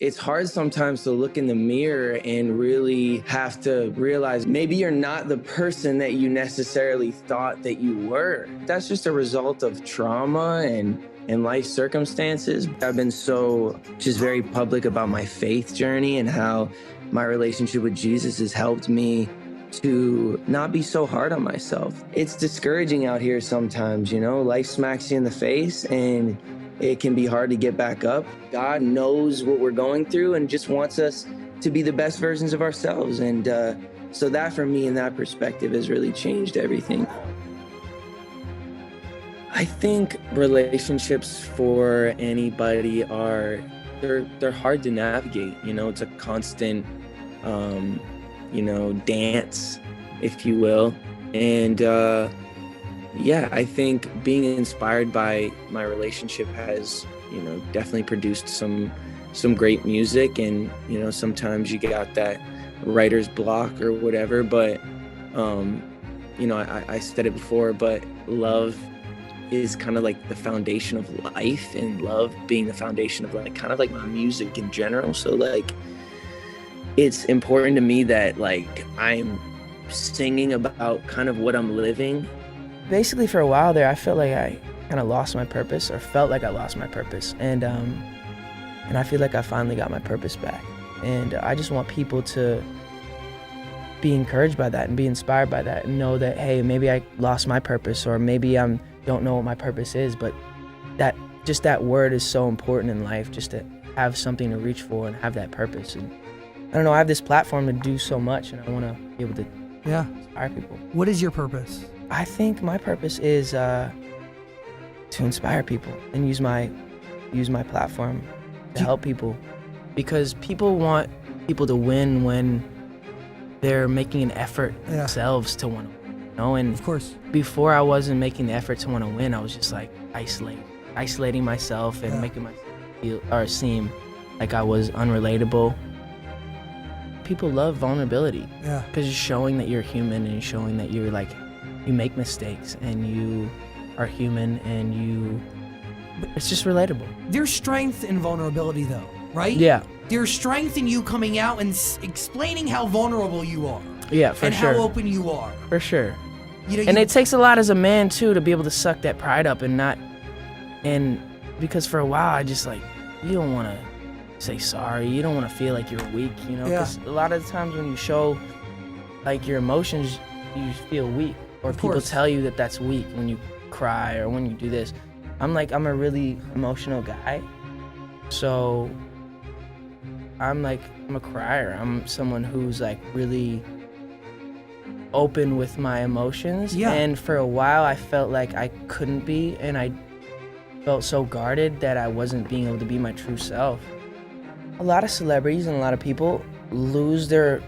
It's hard sometimes to look in the mirror and really have to realize maybe you're not the person that you necessarily thought that you were. That's just a result of trauma and life circumstances. I've been so just very public about my faith journey and how my relationship with Jesus has helped me to not be so hard on myself. It's discouraging out here sometimes, life smacks you in the face and it can be hard to get back up. God knows what we're going through and just wants us to be the best versions of ourselves. And so that for me in that perspective has really changed everything. I think relationships for anybody they're hard to navigate. It's a constant, dance, if you will. And I think being inspired by my relationship has, definitely produced some great music. And, sometimes you got that writer's block or whatever, but, I said it before, but love is kind of like the foundation of life, and love being the foundation of kind of my music in general. So it's important to me that I'm singing about kind of what I'm living. Basically, for a while there, I felt like I kind of lost my purpose, or felt like I lost my purpose. And I feel like I finally got my purpose back. And I just want people to be encouraged by that and be inspired by that and know that, hey, maybe I lost my purpose, or maybe I don't know what my purpose is, but that word is so important in life, just to have something to reach for and have that purpose. And I don't know, I have this platform to do so much, and I want to be able to inspire people. What is your purpose? I think my purpose is to inspire people and use my platform to help people, because people want people to win when they're making an effort themselves to want to win. And of course, before I wasn't making the effort to want to win, I was just isolating myself and making myself feel or seem like I was unrelatable. People love vulnerability because you're showing that you're human, and you're showing that you're you make mistakes and you are human, and it's just relatable. There's strength in vulnerability though, right? Yeah. There's strength in you coming out and explaining how vulnerable you are. Yeah, for sure. And how open you are. For sure. It takes a lot as a man too to be able to suck that pride up and because for a while I just you don't want to say sorry. You don't want to feel like you're weak, because a lot of the times when you show your emotions, you feel weak, or people tell you that that's weak when you cry or when you do this. I'm a really emotional guy, so I'm a crier. I'm someone who's really open with my emotions. And for a while I felt like I couldn't be, and I felt so guarded that I wasn't being able to be my true self. A lot of celebrities and a lot of people lose their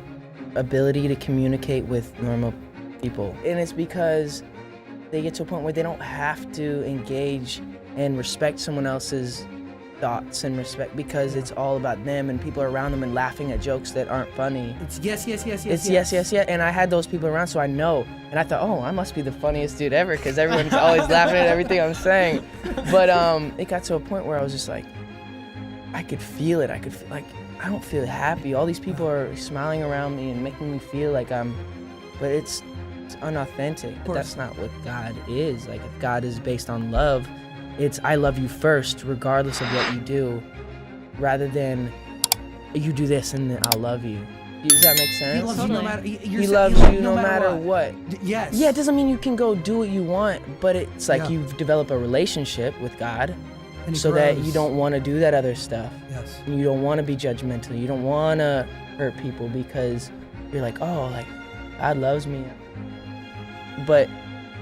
ability to communicate with normal people, and it's because they get to a point where they don't have to engage and respect someone else's thoughts and respect, because it's all about them and people are around them and laughing at jokes that aren't funny. It's yes. It's yes. And I had those people around, so I know. And I thought, I must be the funniest dude ever, because everyone's always laughing at everything I'm saying. But it got to a point where I was just I could feel it. I could feel I don't feel happy. All these people are smiling around me and making me feel like but it's unauthentic. But that's not what God is. If God is based on love, it's I love you first, regardless of what you do, rather than you do this and then I'll love you. Does that make sense? He loves you no matter. He loves you no matter what. Yes. Yeah, it doesn't mean you can go do what you want, but it's you've developed a relationship with God, so that you don't want to do that other stuff. Yes. And you don't want to be judgmental. You don't want to hurt people, because you're God loves me. But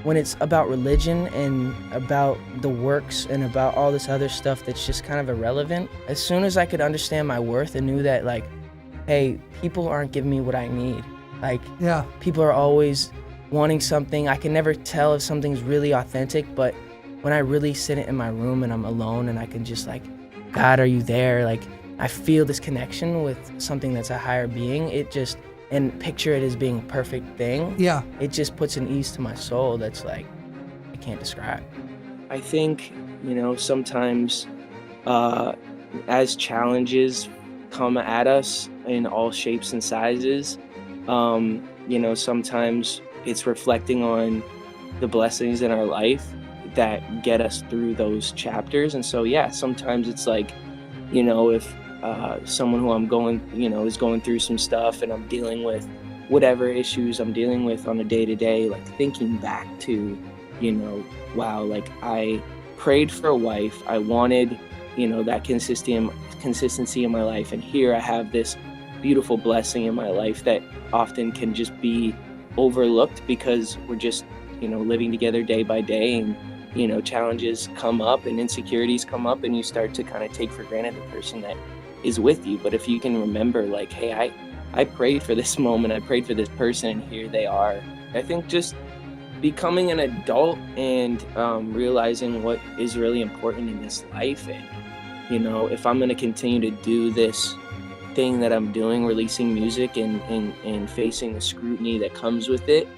when it's about religion and about the works and about all this other stuff that's just kind of irrelevant, as soon as I could understand my worth and knew that hey, people aren't giving me what I need. People are always wanting something. I can never tell if something's really authentic, but when I really sit in my room and I'm alone and I can just God, are you there? I feel this connection with something that's a higher being. And picture it as being a perfect thing. Yeah. It just puts an ease to my soul that's I can't describe. I think, sometimes as challenges come at us in all shapes and sizes. You know, sometimes it's reflecting on the blessings in our life that get us through those chapters. And so, yeah, sometimes it's like, you know, if someone who I'm going, you know, is going through some stuff and I'm dealing with whatever issues I'm dealing with on a day to day, like thinking back to, you know, wow, like I prayed for a wife. I wanted, you know, that consistency in my life. And here I have this beautiful blessing in my life that often can just be overlooked because we're just, you know, living together day by day, and you know, challenges come up and insecurities come up, and you start to kind of take for granted the person that is with you. But if you can remember, like, hey, I prayed for this moment, I prayed for this person, and here they are. I think just becoming an adult and realizing what is really important in this life. And you know, if I'm going to continue to do this thing that I'm doing, releasing music and facing the scrutiny that comes with it,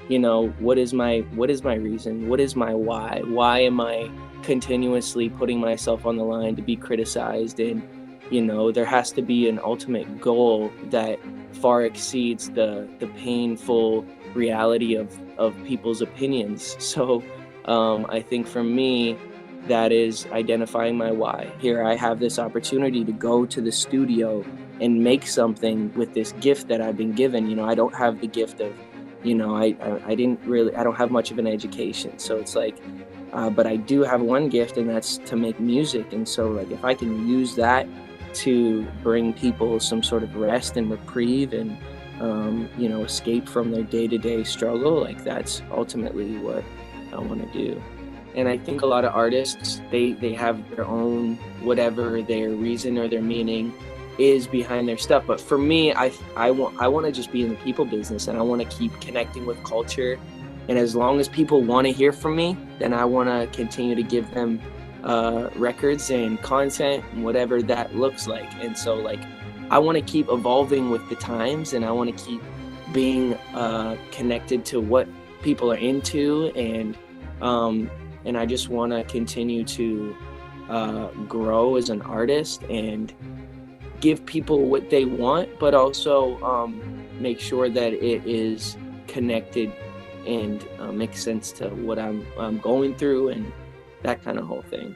you know, what is my reason? What is my why? Why am I continuously putting myself on the line to be criticized? And, you know, there has to be an ultimate goal that far exceeds the painful reality of people's opinions. So I think for me, that is identifying my why. Here I have this opportunity to go to the studio and make something with this gift that I've been given. You know, I don't have the gift of, you know, I don't have much of an education. So it's like, but I do have one gift, and that's to make music. And so like, if I can use that to bring people some sort of rest and reprieve and, you know, escape from their day-to-day struggle, like that's ultimately what I want to do. And I think a lot of artists, they have their own, whatever their reason or their meaning is behind their stuff. But for me, I want to just be in the people business, and I want to keep connecting with culture. And as long as people want to hear from me, then I want to continue to give them records and content and whatever that looks like. And so like, I want to keep evolving with the times, and I want to keep being connected to what people are into, and I just want to continue to grow as an artist and give people what they want, but also make sure that it is connected and makes sense to what I'm going through and that kind of whole thing.